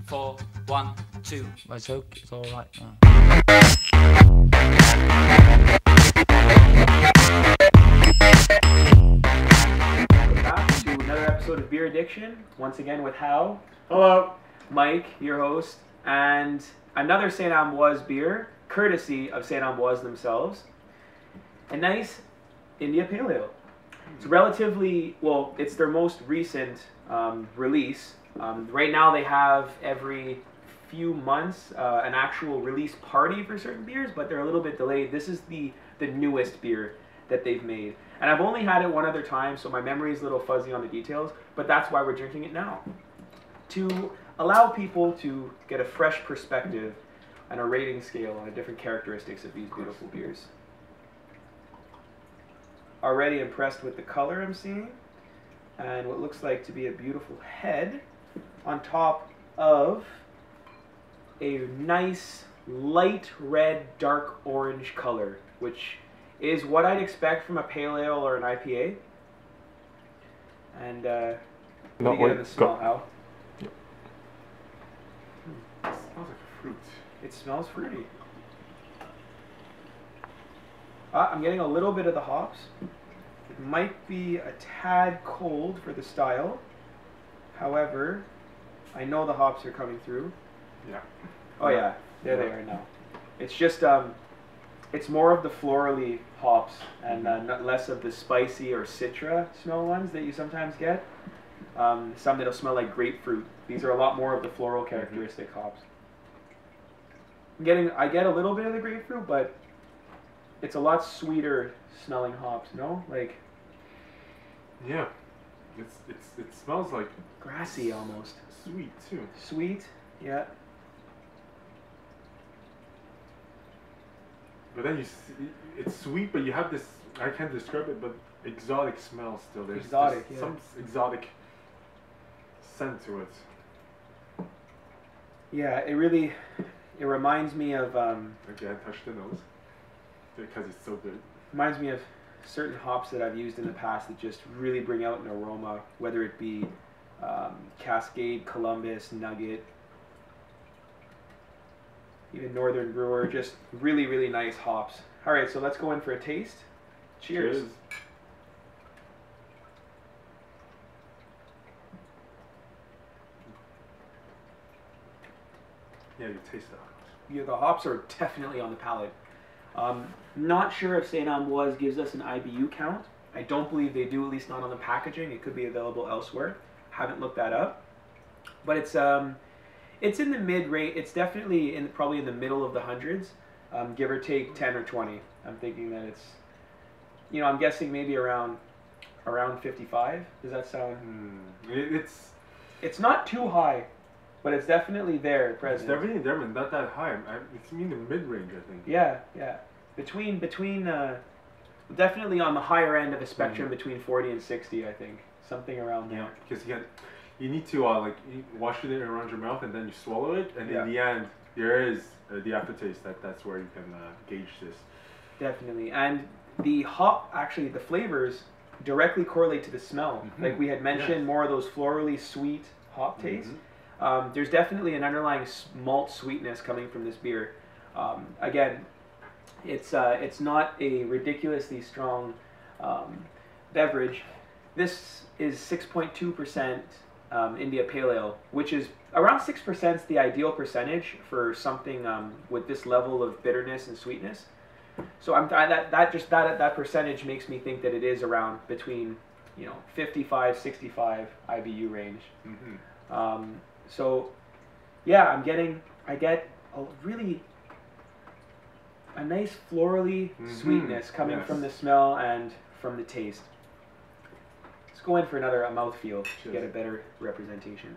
4, 1, 2. I hope it's all right now. Welcome back to another episode of Beer Addiction. Once again with Hal. Hello. Mike, your host, and another St-Ambroise beer, courtesy of St-Ambroise themselves. A nice India Pale Ale. It's relatively, well, it's their most recent release. Right now they have every few months an actual release party for certain beers, but they're a little bit delayed. This is the newest beer that they've made. And I've only had it one other time, so my memory is a little fuzzy on the details, but that's why we're drinking it now. To allow people to get a fresh perspective and a rating scale on the different characteristics of these beautiful beers. Already impressed with the color I'm seeing, and what looks like to be a beautiful head on top of a nice light red, dark orange color, which is what I'd expect from a pale ale or an IPA. And what do you get in the smell, Al? Yep. It smells like fruit. It smells fruity. I'm getting a little bit of the hops. It might be a tad cold for the style. However, I know the hops are coming through. Yeah. Oh yeah, there they are now. It's just it's more of the florally hops and less of the spicy or citra smell ones that you sometimes get. Some that'll smell like grapefruit. These are a lot more of the floral characteristic hops. I get a little bit of the grapefruit, but it's a lot sweeter smelling hops. No, like Yeah. It smells like grassy almost. sweet too. Sweet, yeah. But then it's sweet, but you have this, I can't describe it, but exotic smell still. There's Exotic, yeah. some exotic scent to it. Yeah, it reminds me of Again, touch the nose because it's so good. reminds me of certain hops that I've used in the past that just really bring out an aroma, whether it be Cascade, Columbus, Nugget, even Northern Brewer, just really, really nice hops. All right, so let's go in for a taste. Cheers. Cheers. Yeah, you taste that. Yeah, the hops are definitely on the palate. Not sure if St-Ambroise gives us an IBU count. I don't believe they do, at least not on the packaging. It could be available elsewhere. Haven't looked that up. But it's in the mid-rate. It's definitely probably in the middle of the hundreds, give or take 10 or 20. I'm thinking that it's, I'm guessing maybe around 55. Does that sound? It's not too high, but it's definitely there present. It's definitely there, but not that high. It's in the mid-range, I think. Yeah. Between definitely on the higher end of the spectrum, between 40 and 60, I think. Something around there. Yeah, because you need to you wash it around your mouth and then you swallow it, and in the end there is the aftertaste. That's where you can gauge this. Definitely, and the hop, actually the flavors directly correlate to the smell. Like we had mentioned, more of those florally sweet hop taste. There's definitely an underlying malt sweetness coming from this beer. Again, it's not a ridiculously strong beverage. This is 6.2% India Pale Ale, which is around 6% is the ideal percentage for something with this level of bitterness and sweetness. So that percentage makes me think that it is around between 55, 65 IBU range. So yeah, I get a nice florally sweetness coming from the smell and from the taste. Let's go in for another mouthfeel to get a better representation.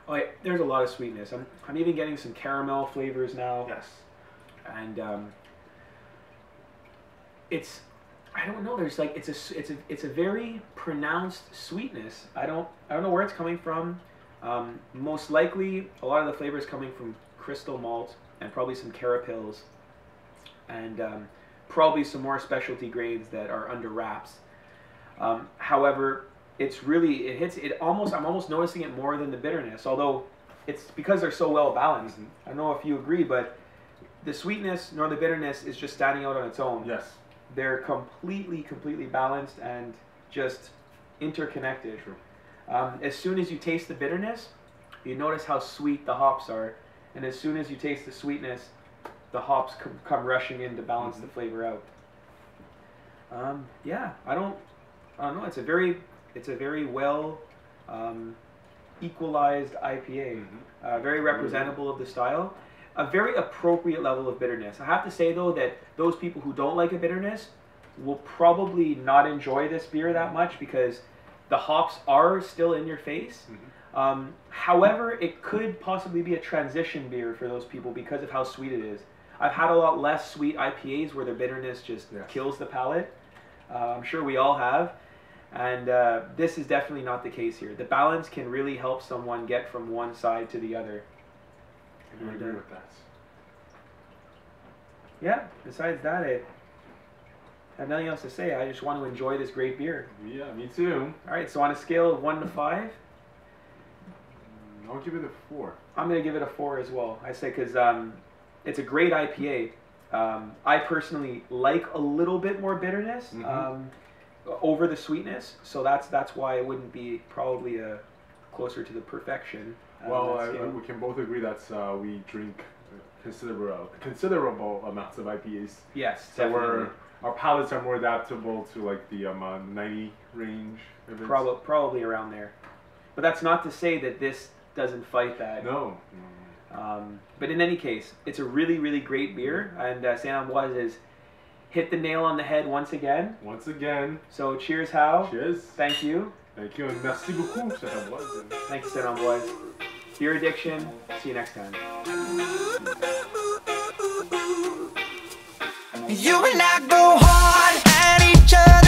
Oh, yeah, there's a lot of sweetness. I'm even getting some caramel flavors now. Yes. And I don't know. There's like it's a very pronounced sweetness. I don't know where it's coming from. Most likely, a lot of the flavors coming from crystal malt and probably some carapils. And probably some more specialty grades that are under wraps. However, it's really, I'm almost noticing it more than the bitterness, although it's because they're so well balanced. I don't know if you agree, but the sweetness nor the bitterness is just standing out on its own. Yes. They're completely balanced and just interconnected. True. As soon as you taste the bitterness, you notice how sweet the hops are, and as soon as you taste the sweetness, the hops come rushing in to balance the flavor out. Yeah, I don't know. It's a very well equalized IPA. Very representable of the style. A very appropriate level of bitterness. I have to say though that those people who don't like a bitterness will probably not enjoy this beer that much because the hops are still in your face. However, it could possibly be a transition beer for those people because of how sweet it is. I've had a lot less sweet IPAs where the bitterness just kills the palate. I'm sure we all have. And this is definitely not the case here. The balance can really help someone get from one side to the other. I agree with that. Yeah, besides that, I have nothing else to say. I just want to enjoy this great beer. Yeah, me too. All right, so on a scale of 1 to 5, I'll give it a 4. I'm going to give it a 4 as well. I say because it's a great IPA. I personally like a little bit more bitterness over the sweetness, so that's why it wouldn't be probably closer to the perfection. Well, we can both agree that we drink considerable amounts of IPAs. Yes, so definitely. Our palates are more adaptable to like the 90 range. Probably around there. But that's not to say that this doesn't fight that. No. But in any case, it's a really great beer, and St-Ambroise has hit the nail on the head once again. So cheers, Hal. Cheers. Thank you. Thank you, and merci beaucoup, St-Ambroise. Thank you, St-Ambroise. Beer addiction. See you next time. You and I go hard at each other.